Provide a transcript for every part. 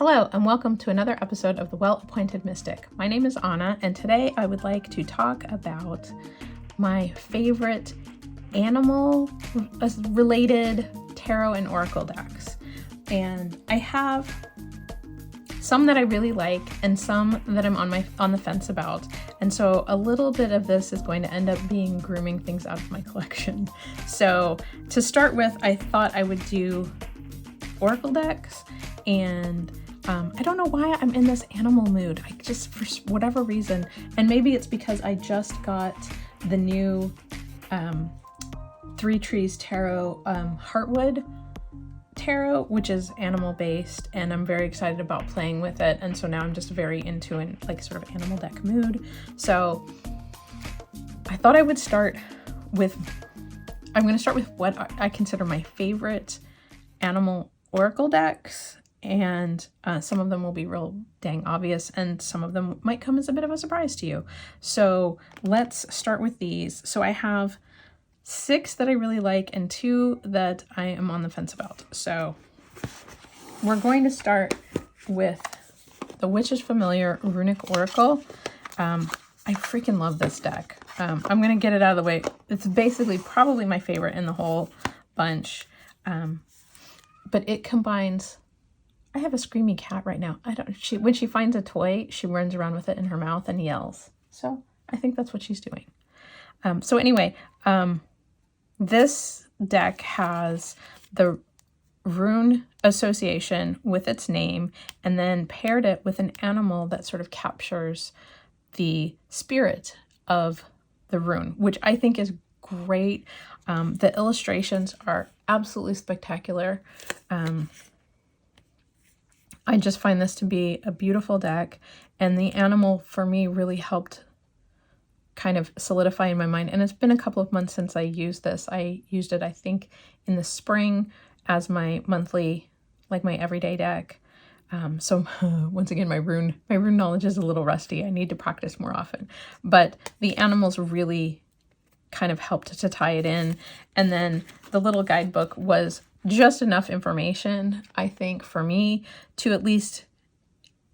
Hello and welcome to another episode of The Well-Appointed Mystic. My name is Anna and today I would like to talk about my favorite animal-related tarot and oracle decks. And I have some that I really like and some that I'm on the fence about. And so a little bit of this is going to end up being grooming things out of my collection. So to start with, I thought I would do oracle decks, and I don't know why I'm in this animal mood. I just, for whatever reason, and maybe it's because I just got the new Three Trees Tarot Heartwood Tarot, which is animal based, and I'm very excited about playing with it. And so now I'm just very into an sort of animal deck mood. So I thought I would start with, I'm going to start with what I consider my favorite animal oracle decks. And some of them will be real dang obvious, and some of them might come as a bit of a surprise to you. So let's start with these. So I have 6 that I really like and 2 that I am on the fence about. So we're going to start with the Witch's Familiar Runic Oracle. I freaking love this deck. I'm going to get it out of the way. It's basically probably my favorite in the whole bunch. But it combines... I have a screamy cat right now. When she finds a toy, she runs around with it in her mouth and yells. So I think that's what she's doing. So anyway, this deck has the rune association with its name, and then paired it with an animal that sort of captures the spirit of the rune, which I think is great. The illustrations are absolutely spectacular. I just find this to be a beautiful deck, and the animal for me really helped kind of solidify in my mind. And it's been a couple of months since I used this. I used it, I think, in the spring as my monthly, my everyday deck. So once again, my rune knowledge is a little rusty. I need to practice more often. But the animals really kind of helped to tie it in. And then the little guidebook was just enough information, I think, for me to at least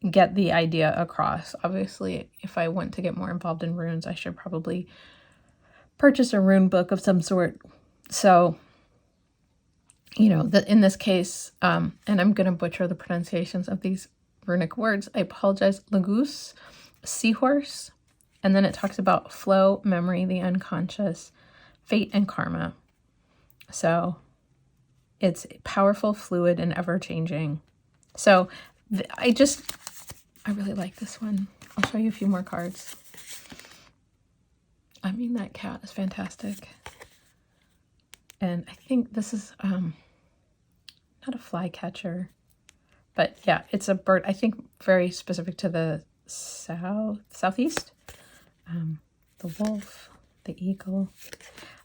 get the idea across. Obviously, if I want to get more involved in runes, I should probably purchase a rune book of some sort. So, in this case, and I'm going to butcher the pronunciations of these runic words. I apologize. Lagoose, seahorse, and then it talks about flow, memory, the unconscious, fate, and karma. So it's powerful, fluid, and ever-changing. So I really like this one. I'll show you a few more cards. I mean, that cat is fantastic. And I think this is not a flycatcher, but yeah, it's a bird, I think very specific to the southeast. The wolf, the eagle.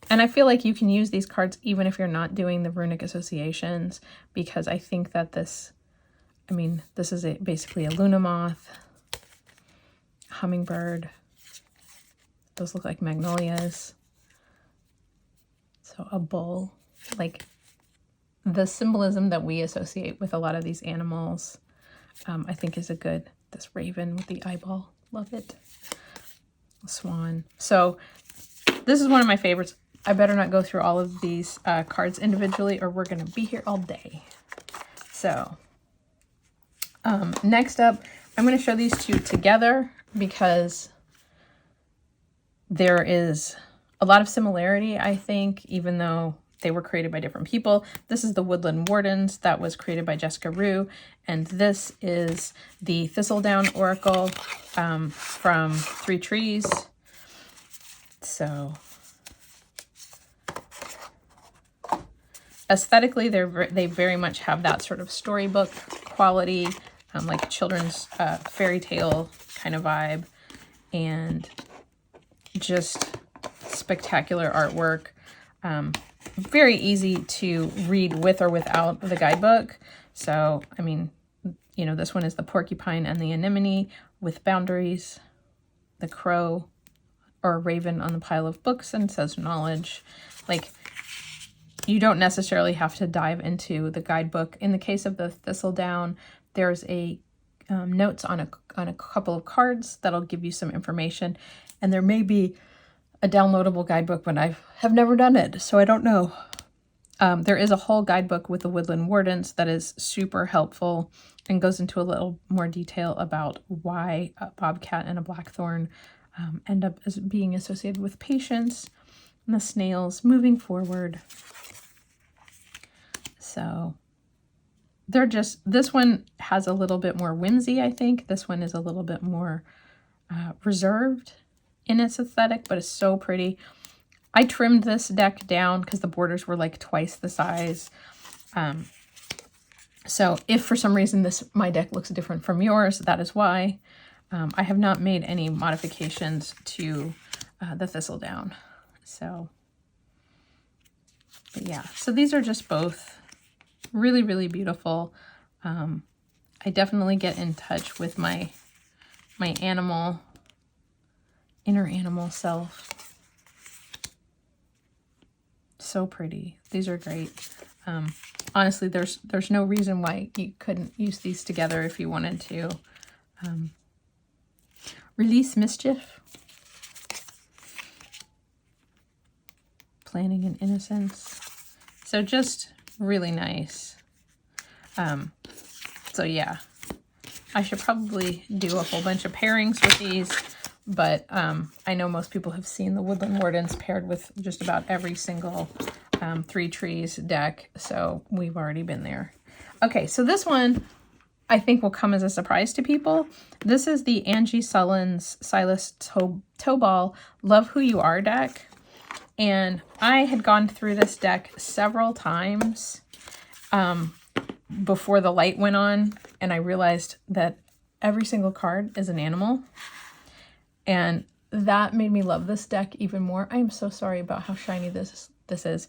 And I feel like you can use these cards even if you're not doing the runic associations, because I think that this is basically a Luna moth, hummingbird. Those look like magnolias. So a bull, the symbolism that we associate with a lot of these animals, I think is this raven with the eyeball. Love it. A swan. So this is one of my favorites. I better not go through all of these cards individually or we're going to be here all day. So next up, I'm going to show these two together because there is a lot of similarity, I think, even though they were created by different people. This is the Woodland Wardens that was created by Jessica Rue, and this is the Thistledown Oracle from Three Trees. So aesthetically, they very much have that sort of storybook quality, like children's fairy tale kind of vibe, and just spectacular artwork. Very easy to read with or without the guidebook. So, this one is the porcupine and the anemone with boundaries, the crow or raven on the pile of books, and says knowledge. You don't necessarily have to dive into the guidebook. In the case of the Thistledown, there's a notes on a couple of cards that'll give you some information, and there may be a downloadable guidebook, but I have never done it, so I don't know. There is a whole guidebook with the woodland wardens that is super helpful and goes into a little more detail about why a bobcat and a blackthorn end up as being associated with patience and the snails moving forward. So they're just, this one has a little bit more whimsy, I think. This one is a little bit more reserved in its aesthetic, but it's so pretty. I trimmed this deck down because the borders were like twice the size. So if for some reason my deck looks different from yours, that is why. I have not made any modifications to the thistledown. So, but yeah, so these are just both really, really beautiful. I definitely get in touch with my inner animal self. So pretty. These are great. Honestly, there's no reason why you couldn't use these together if you wanted to. Release mischief. Planning and innocence. So just really nice. So yeah, I should probably do a whole bunch of pairings with these, but I know most people have seen the Woodland Wardens paired with just about every single Three Trees deck, so we've already been there. Okay, so this one I think will come as a surprise to people. This is the Angie Sullins Silas Tobal Love Who You Are deck. And I had gone through this deck several times before the light went on, and I realized that every single card is an animal. And that made me love this deck even more. I am so sorry about how shiny this is.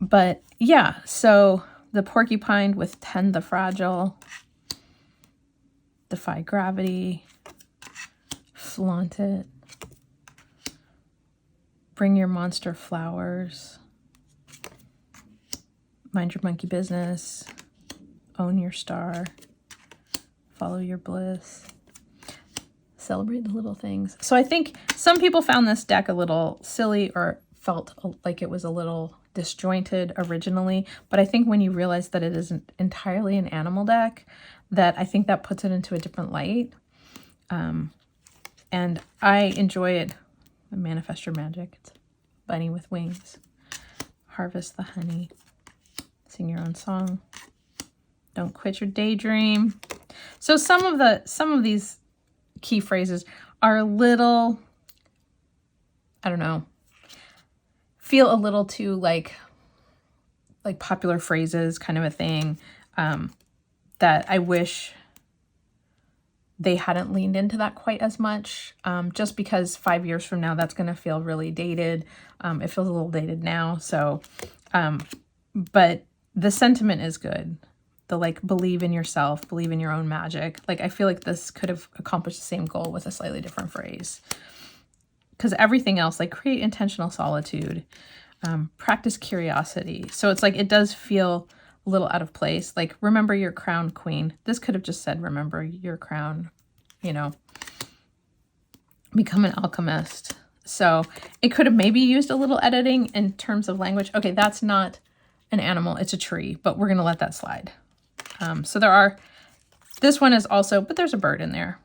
But yeah, so the Porcupine with Tend the Fragile, Defy Gravity, Flaunt It, Bring Your Monster Flowers, Mind Your Monkey Business, Own Your Star, Follow Your Bliss, Celebrate the Little Things. So I think some people found this deck a little silly or felt like it was a little disjointed originally, but I think when you realize that it isn't entirely an animal deck, that I think that puts it into a different light. And I enjoy it. Manifest Your Magic. It's Bunny with Wings. Harvest the Honey. Sing Your Own Song. Don't Quit Your Daydream. So some of these key phrases are a little, I don't know, feel a little too like popular phrases kind of a thing, that I wish they hadn't leaned into that quite as much, just because 5 years from now, that's going to feel really dated. It feels a little dated now. So, but the sentiment is good. The like, believe in yourself, believe in your own magic. Like, I feel like this could have accomplished the same goal with a slightly different phrase. Because everything else, like create intentional solitude, practice curiosity. So it's like, it does feel a little out of place. Like, remember your crown, queen. This could have just said, remember your crown, you know, become an alchemist. So it could have maybe used a little editing in terms of language. Okay, that's not an animal, it's a tree, but we're going to let that slide. So this one is also, but there's a bird in there.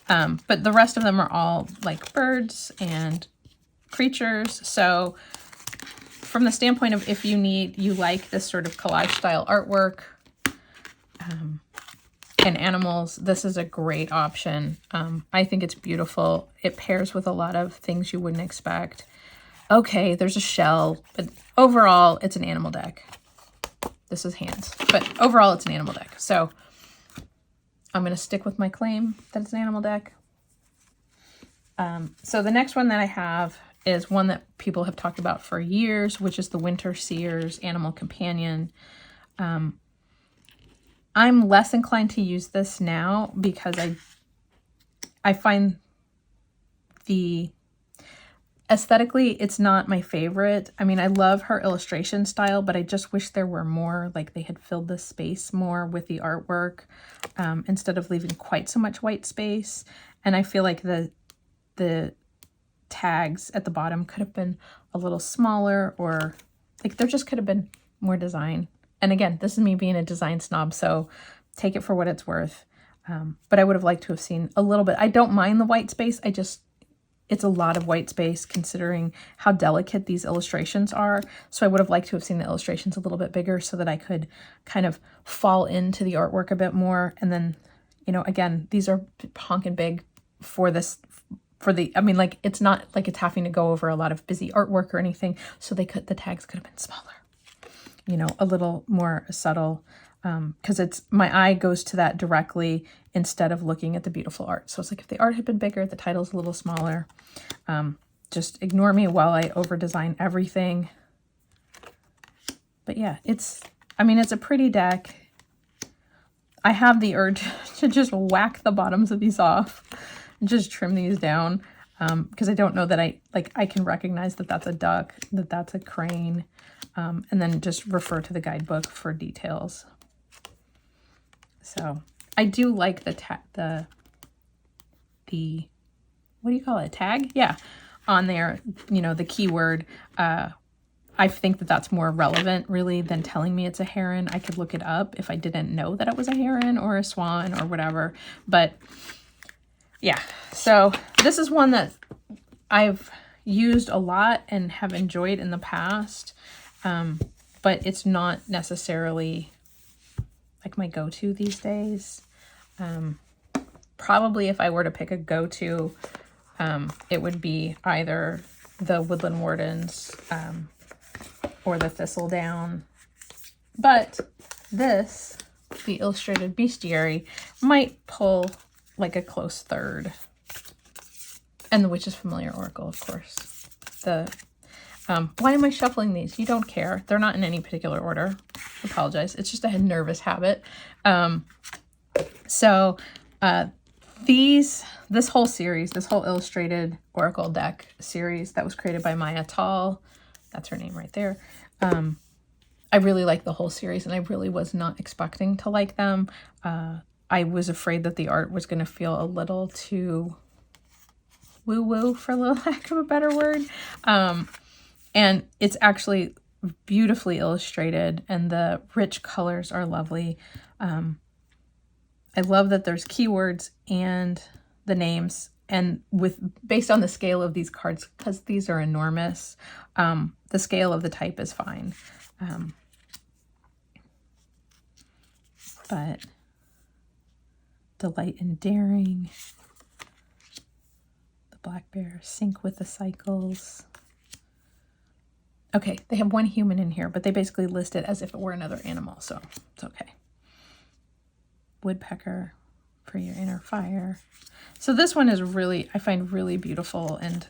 But the rest of them are all like birds and creatures. So from the standpoint of if you like this sort of collage style artwork and animals, this is a great option. I think it's beautiful. It pairs with a lot of things you wouldn't expect. Okay, there's a shell, but overall it's an animal deck. This is hands, but overall it's an animal deck. So I'm going to stick with my claim that it's an animal deck. So the next one that I have is one that people have talked about for years, which is the Winter Seers Animal Companion. I'm less inclined to use this now because I find Aesthetically, it's not my favorite. I mean, I love her illustration style, but I just wish there were more, like they had filled the space more with the artwork instead of leaving quite so much white space. And I feel like the tags at the bottom could have been a little smaller, or like there just could have been more design. And again, this is me being a design snob, so take it for what it's worth. But I would have liked to have seen a little bit. I don't mind the white space. It's a lot of white space considering how delicate these illustrations are. So I would have liked to have seen the illustrations a little bit bigger so that I could kind of fall into the artwork a bit more. And then, you know, again, these are honking big for this, I mean, like, it's not like it's having to go over a lot of busy artwork or anything. So the tags could have been smaller, you know, a little more subtle. Because my eye goes to that directly instead of looking at the beautiful art. So it's like if the art had been bigger, the title's a little smaller. Just ignore me while I over design everything. But yeah, it's a pretty deck. I have the urge to just whack the bottoms of these off, just trim these down. Because I don't know that I can recognize that that's a duck, that that's a crane, and then just refer to the guidebook for details. So I do like the what do you call it? Tag? Yeah. On there, you know, the keyword. I think that that's more relevant really than telling me it's a heron. I could look it up if I didn't know that it was a heron or a swan or whatever. But yeah, so this is one that I've used a lot and have enjoyed in the past. But it's not necessarily like my go-to these days. Probably if I were to pick a go-to, it would be either the Woodland Wardens or the Thistledown. But this, the Illustrated Bestiary, might pull like a close third. And the Witch's Familiar Oracle, of course. Why am I shuffling these? You don't care. They're not in any particular order. I apologize. It's just a nervous habit. This whole series, this whole Illustrated Oracle deck series that was created by Maya Tall, that's her name right there. I really like the whole series, and I really was not expecting to like them. I was afraid that the art was going to feel a little too woo-woo, for lack of a better word. And it's actually beautifully illustrated, and the rich colors are lovely. I love that there's keywords and the names, and based on the scale of these cards, because these are enormous, the scale of the type is fine. But delight and daring, the black bear, sync with the cycles. Okay, they have one human in here, but they basically list it as if it were another animal, so it's okay. Woodpecker for your inner fire. So this one is really, I find really beautiful and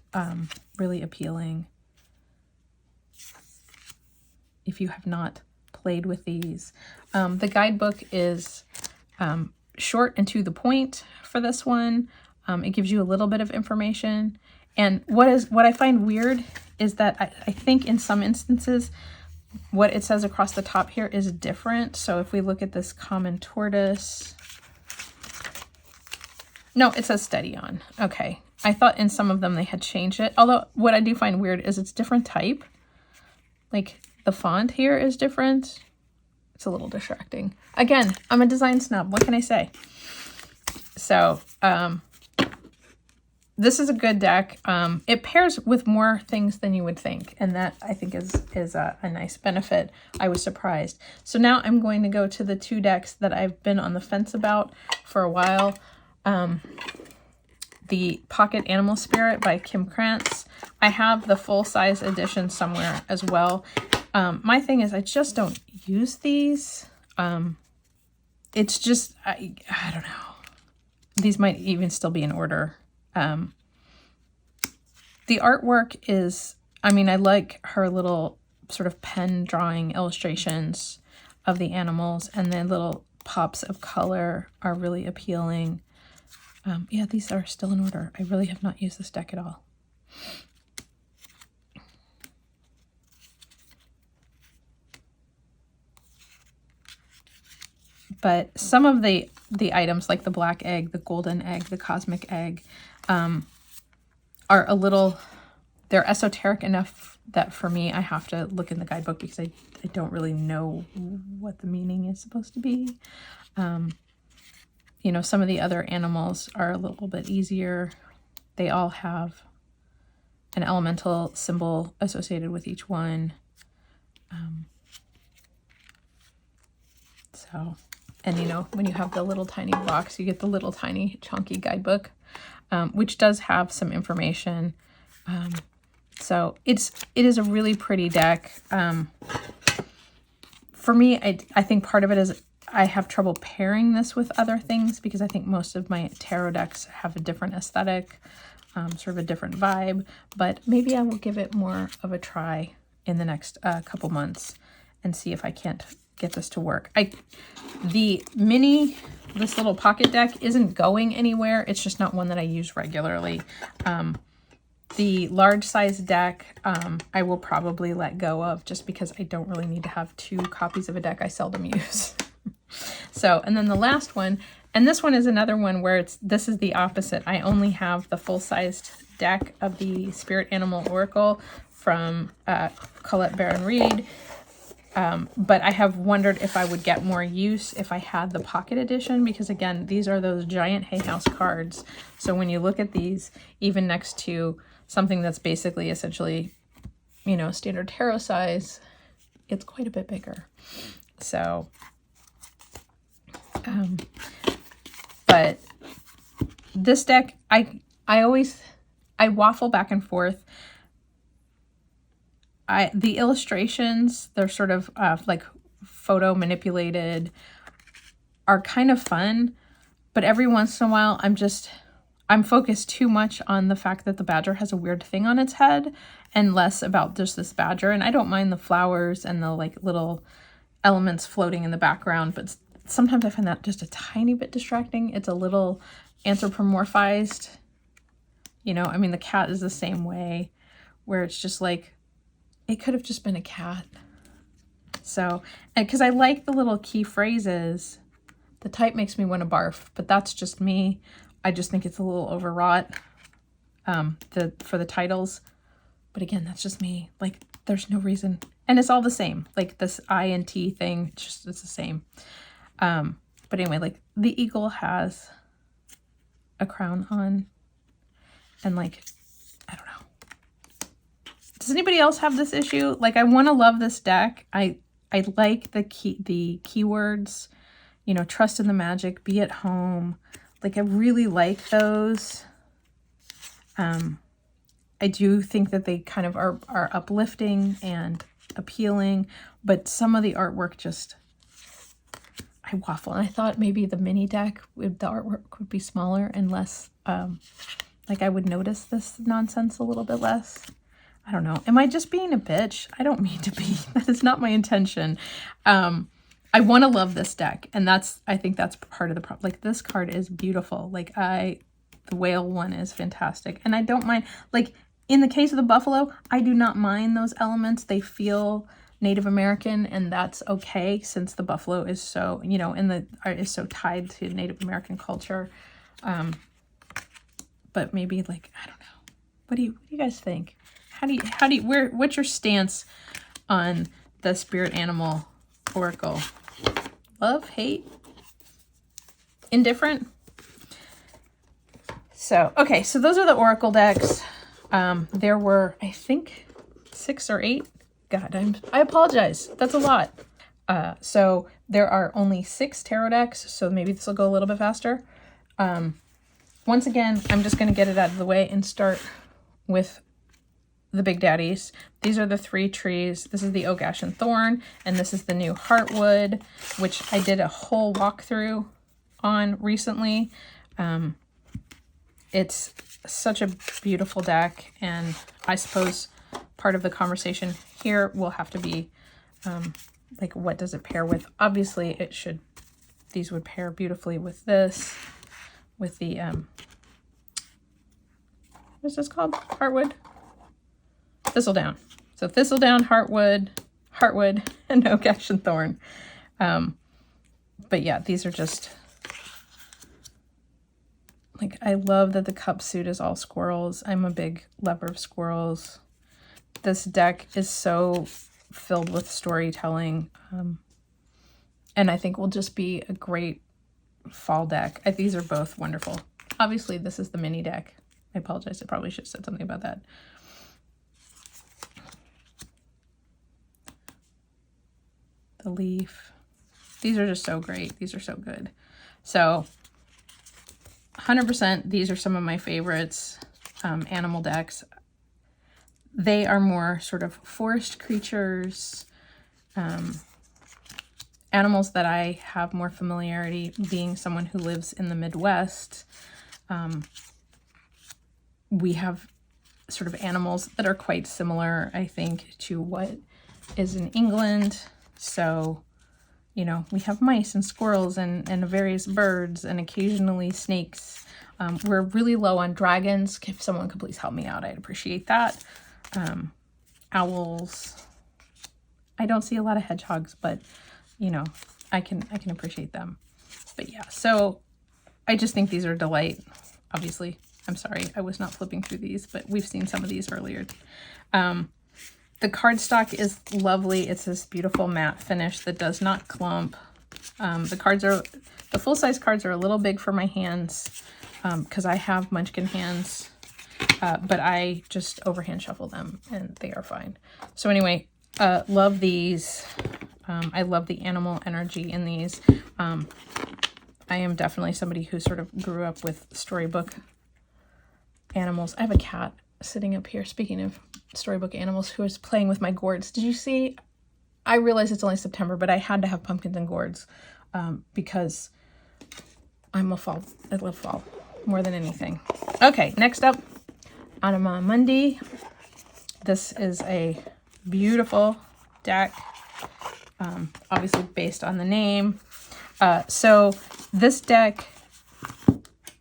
really appealing. If you have not played with these. The guidebook is short and to the point for this one. It gives you a little bit of information. And what I find weird is that I think in some instances, what it says across the top here is different. So if we look at this common tortoise, no, it says steady on. Okay. I thought in some of them they had changed it. Although what I do find weird is it's different type. Like the font here is different. It's a little distracting. Again, I'm a design snob. What can I say? So, this is a good deck. It pairs with more things than you would think, and that I think is a nice benefit. I was surprised. So now I'm going to go to the two decks that I've been on the fence about for a while. The Pocket Animal Spirit by Kim Krantz. I have the full-size edition somewhere as well. My thing is I just don't use these. It's just, I don't know. These might even still be in order. The artwork is, I mean, I like her little sort of pen drawing illustrations of the animals, and the little pops of color are really appealing. Yeah, these are still in order. I really have not used this deck at all. But some of the items, like the black egg, the golden egg, the cosmic egg, are a little, they're esoteric enough that for me, I have to look in the guidebook because I don't really know what the meaning is supposed to be. You know, some of the other animals are a little bit easier. They all have an elemental symbol associated with each one. And you know, when you have the little tiny box, you get the little tiny chunky guidebook, which does have some information. So it is a really pretty deck. For me, I think part of it is I have trouble pairing this with other things because I think most of my tarot decks have a different aesthetic, sort of a different vibe, but maybe I will give it more of a try in the next couple months and see if I can't get this to work. This little pocket deck isn't going anywhere. It's just not one that I use regularly. The large size deck, I will probably let go of just because I don't really need to have 2 copies of a deck I seldom use. So, and then the last one, and this one is another one where this is the opposite. I only have the full-sized deck of the Spirit Animal Oracle from Colette Baron Reed. But I have wondered if I would get more use if I had the pocket edition, because again, these are those giant Hay House cards. So when you look at these, even next to something that's basically essentially, you know, standard tarot size, it's quite a bit bigger. So, but this deck, I waffle back and forth. The illustrations, they're sort of like photo manipulated, are kind of fun, but every once in a while I'm focused too much on the fact that the badger has a weird thing on its head and less about just this badger. And I don't mind the flowers and the like little elements floating in the background, but sometimes I find that just a tiny bit distracting. It's a little anthropomorphized, you know, I mean, the cat is the same way, where it's just like, it could have just been a cat. So, and because I like the little key phrases, the type makes me want to barf, but that's just me. I just think it's a little overwrought for the titles. But again, that's just me. Like, there's no reason. And it's all the same. Like this I and T thing, it's the same. But anyway, like the eagle has a crown on, and like, I don't know. Does anybody else have this issue? Like, I want to love this deck. I like the keywords, you know, trust in the magic, be at home. Like, I really like those. I do think that they kind of are uplifting and appealing, but some of the artwork just, I waffle. And I thought maybe the mini deck, the artwork would be smaller and less, like I would notice this nonsense a little bit less. I don't know. Am I just being a bitch? I don't mean to be. That is not my intention. I want to love this deck, and I think that's part of the problem. Like, this card is beautiful. Like, the whale one is fantastic, and I don't mind, like, in the case of the buffalo, I do not mind those elements. They feel Native American, and that's okay, since the buffalo is so, you know, is so tied to Native American culture. But maybe, like, I don't know. What do you guys think? What's your stance on the Spirit Animal Oracle? Love, hate, indifferent? So, okay, so those are the Oracle decks. There were, I think, 6 or 8. God, I apologize. That's a lot. So there are only 6 tarot decks, so maybe this will go a little bit faster. Once again, I'm just going to get it out of the way and start with the big daddies. These are the 3 trees. This is the oak, ash, and thorn, and this is the new heartwood, which I did a whole walkthrough on recently. It's such a beautiful deck, and I suppose part of the conversation here will have to be like, what does it pair with? Obviously, these would pair beautifully with this, with the what's this called? Heartwood? Thistledown. So thistledown, heartwood, and oak, ash, and thorn. But But yeah, these are just, like, I love that the cup suit is all squirrels. I'm a big lover of squirrels. This deck is so filled with storytelling, and I think will just be a great fall deck. These are both wonderful. Obviously, this is the mini deck. I apologize. I probably should have said something about that. The leaf. These are just so great. These are so good. So 100%, these are some of my favorites animal decks. They are more sort of forest creatures, animals that I have more familiarity, being someone who lives in the Midwest. We have sort of animals that are quite similar, I think, to what is in England. So, you know, we have mice and squirrels and various birds and occasionally snakes. We're really low on dragons. If someone could please help me out, I'd appreciate that. Owls. I don't see a lot of hedgehogs, but, you know, I can appreciate them. But yeah, so I just think these are a delight. Obviously, I'm sorry, I was not flipping through these, but we've seen some of these earlier. The cardstock is lovely. It's this beautiful matte finish that does not clump. The full-size cards are a little big for my hands because I have munchkin hands, but I just overhand shuffle them and they are fine. So anyway, love these. I love the animal energy in these. I am definitely somebody who sort of grew up with storybook animals. I have a cat sitting up here, speaking of storybook animals, who is playing with my gourds. Did you see? I realize it's only September, but I had to have pumpkins and gourds because I love fall more than anything. Okay, next up, Anima Mundi. This is a beautiful deck, obviously based on the name. So this deck,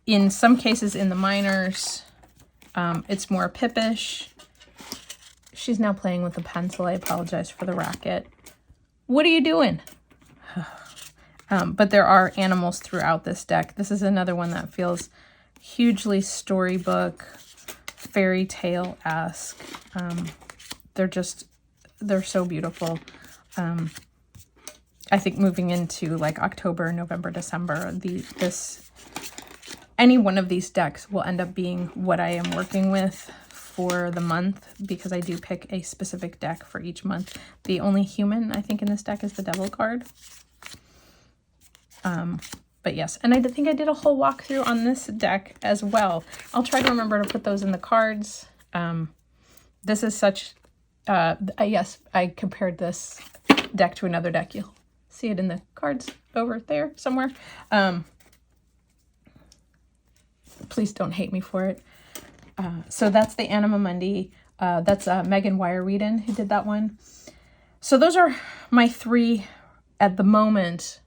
in some cases in the minors, it's more pippish. She's now playing with a pencil. I apologize for the racket. What are you doing? But there are animals throughout this deck. This is another one that feels hugely storybook, fairy tale-esque. They're so beautiful. I think moving into like October, November, December, any one of these decks will end up being what I am working with for the month, because I do pick a specific deck for each month. The only human I think in this deck is the Devil card. But yes, and I think I did a whole walkthrough on this deck as well. I'll try to remember to put those in the cards. This is such, yes, I compared this deck to another deck. You'll see it in the cards over there somewhere. Please don't hate me for it. So that's the Anima Mundi. That's Megan Wire-Whedon who did that one. So those are my three at the moment,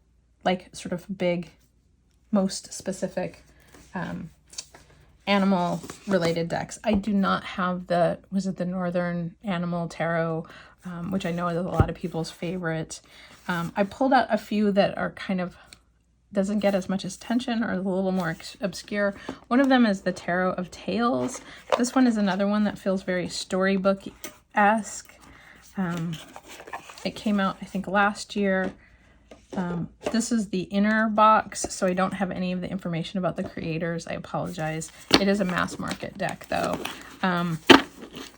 like sort of big, most specific animal related decks. I do not have the Northern Animal Tarot, which I know is a lot of people's favorite. I pulled out a few that are kind of, doesn't get as much attention or a little more obscure. One of them is the Tarot of Tales. This one is another one that feels very storybook-esque. It came out, I think, last year. This is the inner box, so I don't have any of the information about the creators. I apologize. It is a mass market deck, though.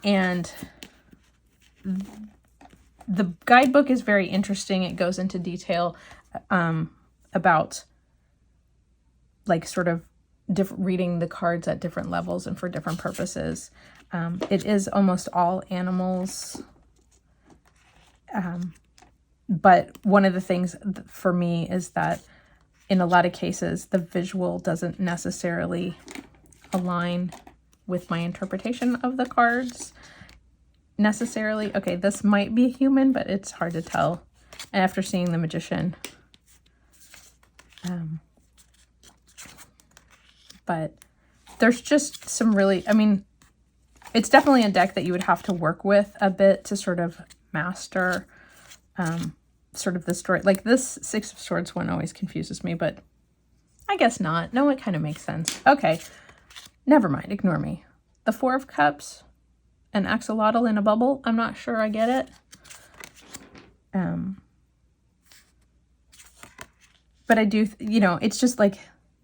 And the guidebook is very interesting. It goes into detail about like sort of reading the cards at different levels and for different purposes. It is almost all animals. But one of the things for me is that in a lot of cases, the visual doesn't necessarily align with my interpretation of the cards necessarily. Okay, this might be human, but it's hard to tell. And after seeing the Magician, but there's just some really, I mean, it's definitely a deck that you would have to work with a bit to sort of master. sort of the story. Like this Six of Swords one always confuses me, but I guess not. No, it kind of makes sense. Okay, never mind. Ignore me. The Four of Cups, an axolotl in a bubble. I'm not sure I get it. But I do, you know, it's just like,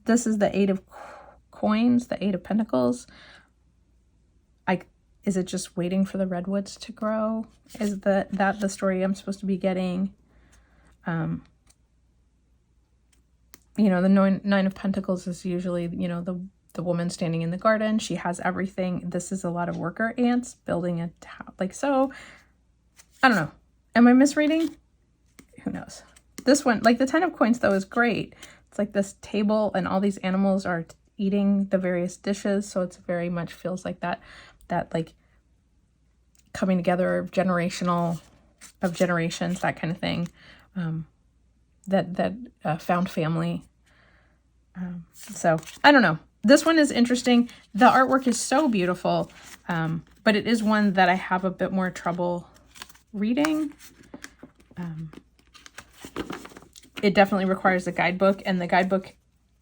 this is the Eight of Coins, the Eight of Pentacles. Is it just waiting for the redwoods to grow? Is that the story I'm supposed to be getting? You know, the Nine of Pentacles is usually, you know, the woman standing in the garden. She has everything. This is a lot of worker ants building a town. Like, so, I don't know. Am I misreading? Who knows? This one, like the Ten of Coins, though, is great. It's like this table and all these animals are eating the various dishes. So it's very much feels like that like coming together of generations, that kind of thing. Found family. So I don't know. This one is interesting. The artwork is so beautiful, but it is one that I have a bit more trouble reading. It definitely requires a guidebook, and the guidebook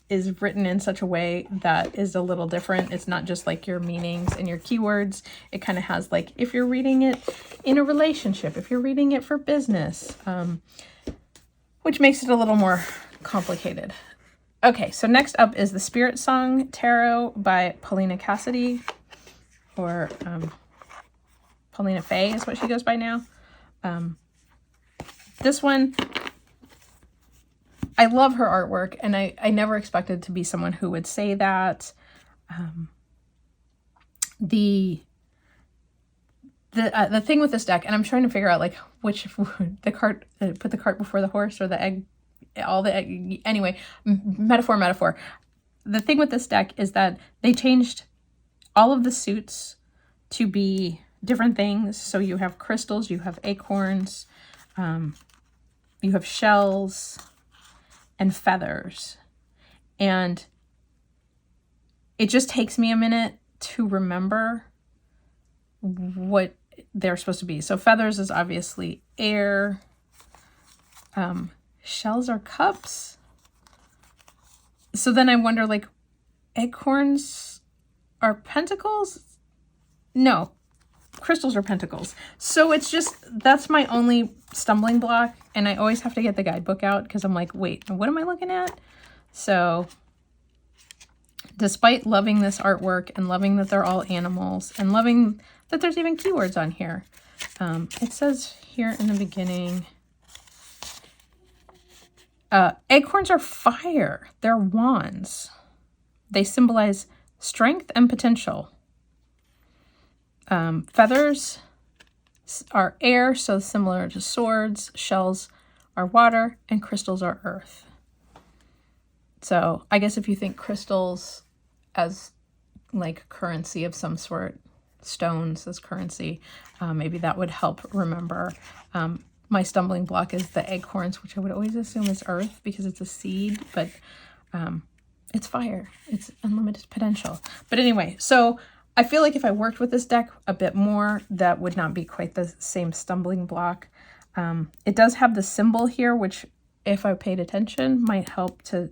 is written in such a way that is a little different. It's not just like your meanings and your keywords. It kind of has like, if you're reading it in a relationship, if you're reading it for business, which makes it a little more complicated. Okay, so next up is the Spiritsong Tarot by Paulina Cassidy, or Paulina Faye is what she goes by now. This one, I love her artwork, and I never expected to be someone who would say that. The thing with this deck, and I'm trying to figure out like which the cart, put the cart before the horse, or the egg, all the egg, anyway, metaphor. The thing with this deck is that they changed all of the suits to be different things. So you have crystals, you have acorns, you have shells, and feathers. And it just takes me a minute to remember what they're supposed to be. So feathers is obviously air. Shells are cups. So then I wonder, like, acorns are pentacles? No, crystals are pentacles. So it's just, that's my only stumbling block. And I always have to get the guidebook out because I'm like, wait, what am I looking at? So despite loving this artwork and loving that they're all animals and loving that there's even keywords on here, it says here in the beginning, acorns are fire. They're wands. They symbolize strength and potential. Feathers are air, so similar to swords. Shells are water, and crystals are earth. So I guess if you think crystals as like currency of some sort, stones as currency, maybe that would help remember. My stumbling block is the acorns, which I would always assume is earth because it's a seed, but it's fire. It's unlimited potential. But anyway, so I feel like if I worked with this deck a bit more, that would not be quite the same stumbling block. It does have the symbol here, which if I paid attention might help to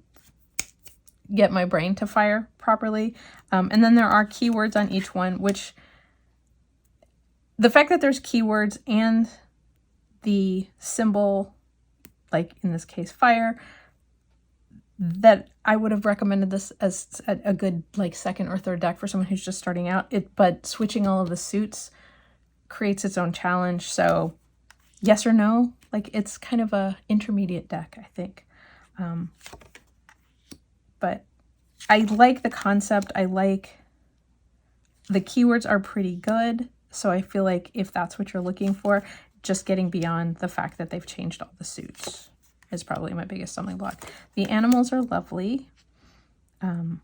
get my brain to fire properly. And then there are keywords on each one, which the fact that there's keywords and the symbol, like in this case, fire, that I would have recommended this as a good like second or third deck for someone who's just starting out. But switching all of the suits creates its own challenge. So yes or no, like it's kind of a intermediate deck, I think. But I like the concept. I like the keywords are pretty good. So I feel like if that's what you're looking for, just getting beyond the fact that they've changed all the suits is probably my biggest stumbling block. The animals are lovely. And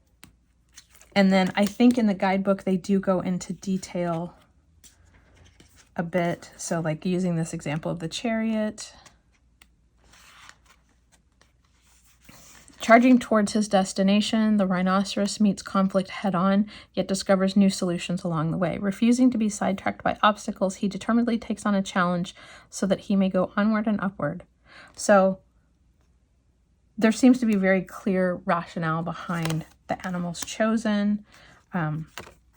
then I think in the guidebook, they do go into detail a bit. So like using this example of the chariot. Charging towards his destination, the rhinoceros meets conflict head-on, yet discovers new solutions along the way. Refusing to be sidetracked by obstacles, he determinedly takes on a challenge so that he may go onward and upward. So there seems to be very clear rationale behind the animals chosen.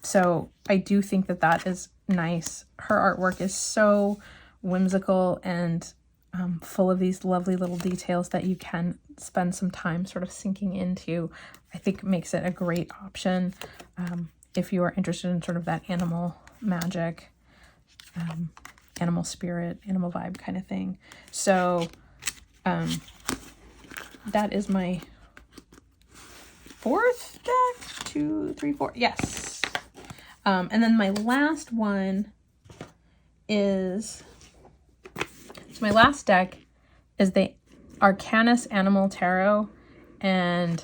So I do think that that is nice. Her artwork is so whimsical and full of these lovely little details that you can spend some time sort of sinking into. I think makes it a great option if you are interested in sort of that animal magic, animal spirit, animal vibe kind of thing. So that is my fourth deck. 2, 3, 4. Yes. And then my last one is, so my last deck is the Arcanis Animal Tarot, and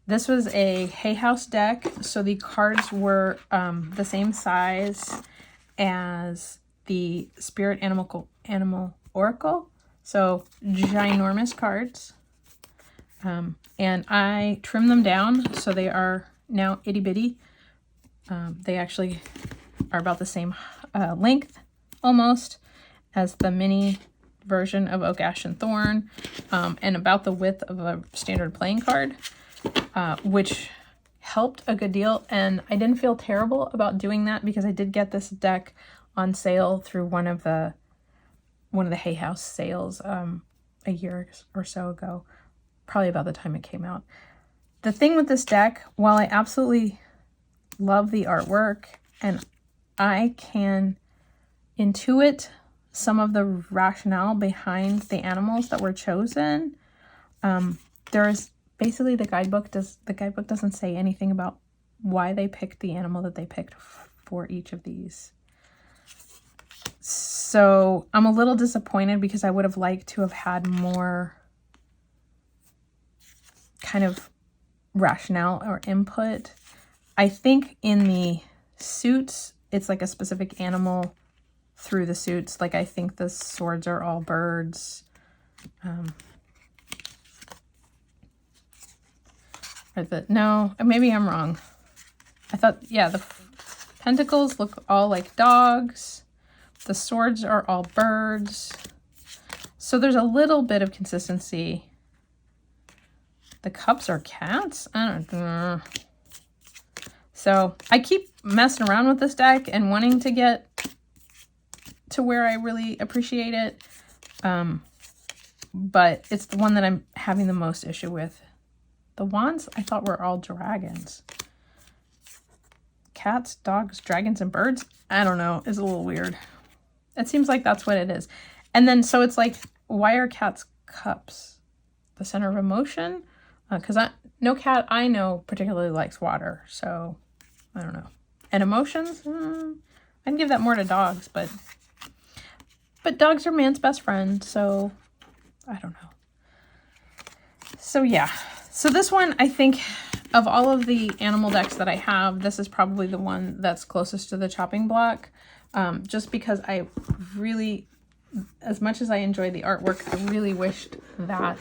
this was a Hay House deck, so the cards were the same size as the Spirit Animal Oracle, so ginormous cards, and I trimmed them down so they are now itty bitty. They actually are about the same length almost as the mini version of Oak, Ash, and Thorn, and about the width of a standard playing card, which helped a good deal. And I didn't feel terrible about doing that because I did get this deck on sale through one of the Hay House sales a year or so ago, probably about the time it came out. The thing with this deck, while I absolutely love the artwork and I can intuit some of the rationale behind the animals that were chosen, there is basically the guidebook doesn't say anything about why they picked the animal that they picked for each of these. So I'm a little disappointed because I would have liked to have had more kind of rationale or input. I think in the suits, it's like a specific animal through the suits. Like I think the swords are all birds. No, maybe I'm wrong. I thought, yeah, the pentacles look all like dogs. The swords are all birds. So there's a little bit of consistency. The cups are cats? I don't know. So I keep messing around with this deck and wanting to get to where I really appreciate it. But it's the one that I'm having the most issue with. The wands I thought were all dragons. Cats, dogs, dragons, and birds? I don't know. It's a little weird. It seems like that's what it is. And then, so it's like, why are cats cups? The center of emotion? Because no cat I know particularly likes water. So, I don't know. And emotions? I'd give that more to dogs, but dogs are man's best friend. So, I don't know. So, yeah. So this one, I think, of all of the animal decks that I have, this is probably the one that's closest to the chopping block. Just because I really, as much as I enjoy the artwork, I really wished that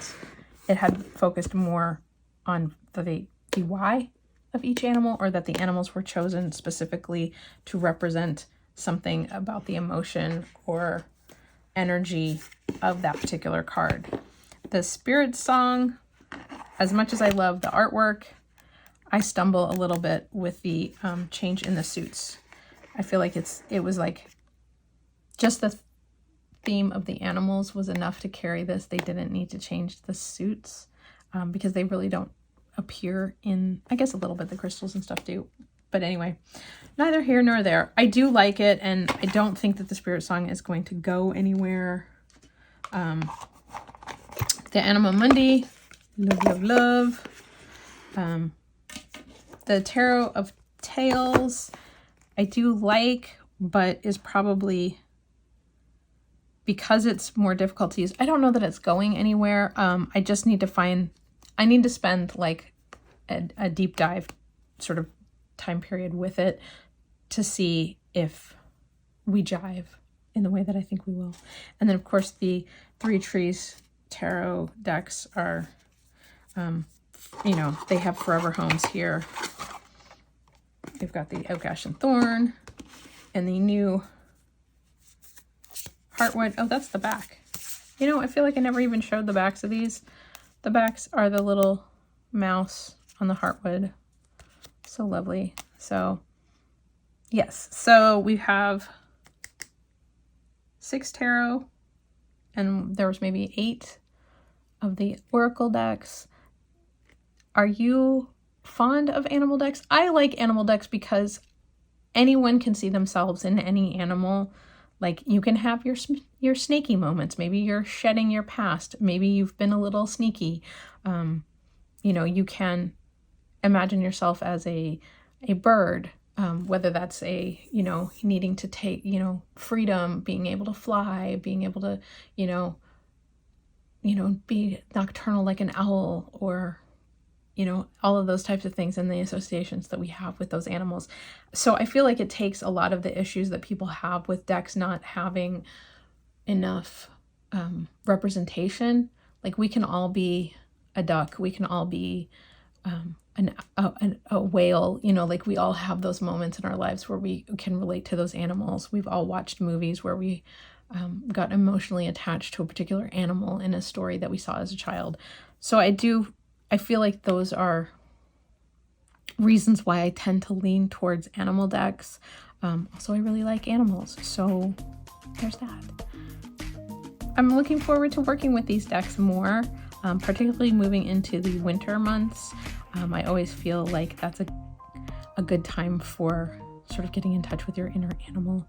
it had focused more on the why of each animal, or that the animals were chosen specifically to represent something about the emotion or energy of that particular card. The Spiritsong, as much as I love the artwork, I stumble a little bit with the change in the suits. I feel like it was like just the theme of the animals was enough to carry this. They didn't need to change the suits because they really don't appear in, I guess a little bit the crystals and stuff do. But anyway, neither here nor there. I do like it, and I don't think that the Spiritsong is going to go anywhere. The Anima Mundi, love, love, love. The Tarot of Tales, I do like, but is probably, because it's more difficult to use, I don't know that it's going anywhere. I just need to find, I need to spend like a deep dive sort of time period with it to see if we jive in the way that I think we will. And then of course the Three Trees Tarot decks are, you know, they have forever homes here. They've got the Oak, Ash, and Thorn, and the new Heartwood. Oh, that's the back. You know, I feel like I never even showed the backs of these. The backs are the little mouse on the heartwood. So lovely. So yes, so we have 6 tarot, and there was maybe 8 of the oracle decks. Are you fond of animal decks? I like animal decks because anyone can see themselves in any animal. Like, you can have your snaky moments. Maybe you're shedding your past. Maybe you've been a little sneaky. You know, you can imagine yourself as a bird, whether that's you know, needing to take, you know, freedom, being able to fly, being able to, you know, be nocturnal like an owl, or, you know, all of those types of things and the associations that we have with those animals. So I feel like it takes a lot of the issues that people have with decks not having enough representation. Like, we can all be a duck, we can all be a whale, you know, like we all have those moments in our lives where we can relate to those animals. We've all watched movies where we got emotionally attached to a particular animal in a story that we saw as a child. So I feel like those are reasons why I tend to lean towards animal decks. Also, I really like animals, so there's that. I'm looking forward to working with these decks more, particularly moving into the winter months. I always feel like that's a good time for sort of getting in touch with your inner animal.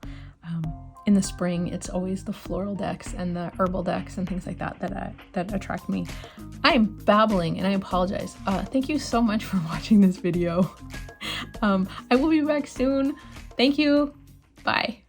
In the spring, it's always the floral decks and the herbal decks and things like that that attract me. I am babbling and I apologize. Thank you so much for watching this video. I will be back soon. Thank you. Bye.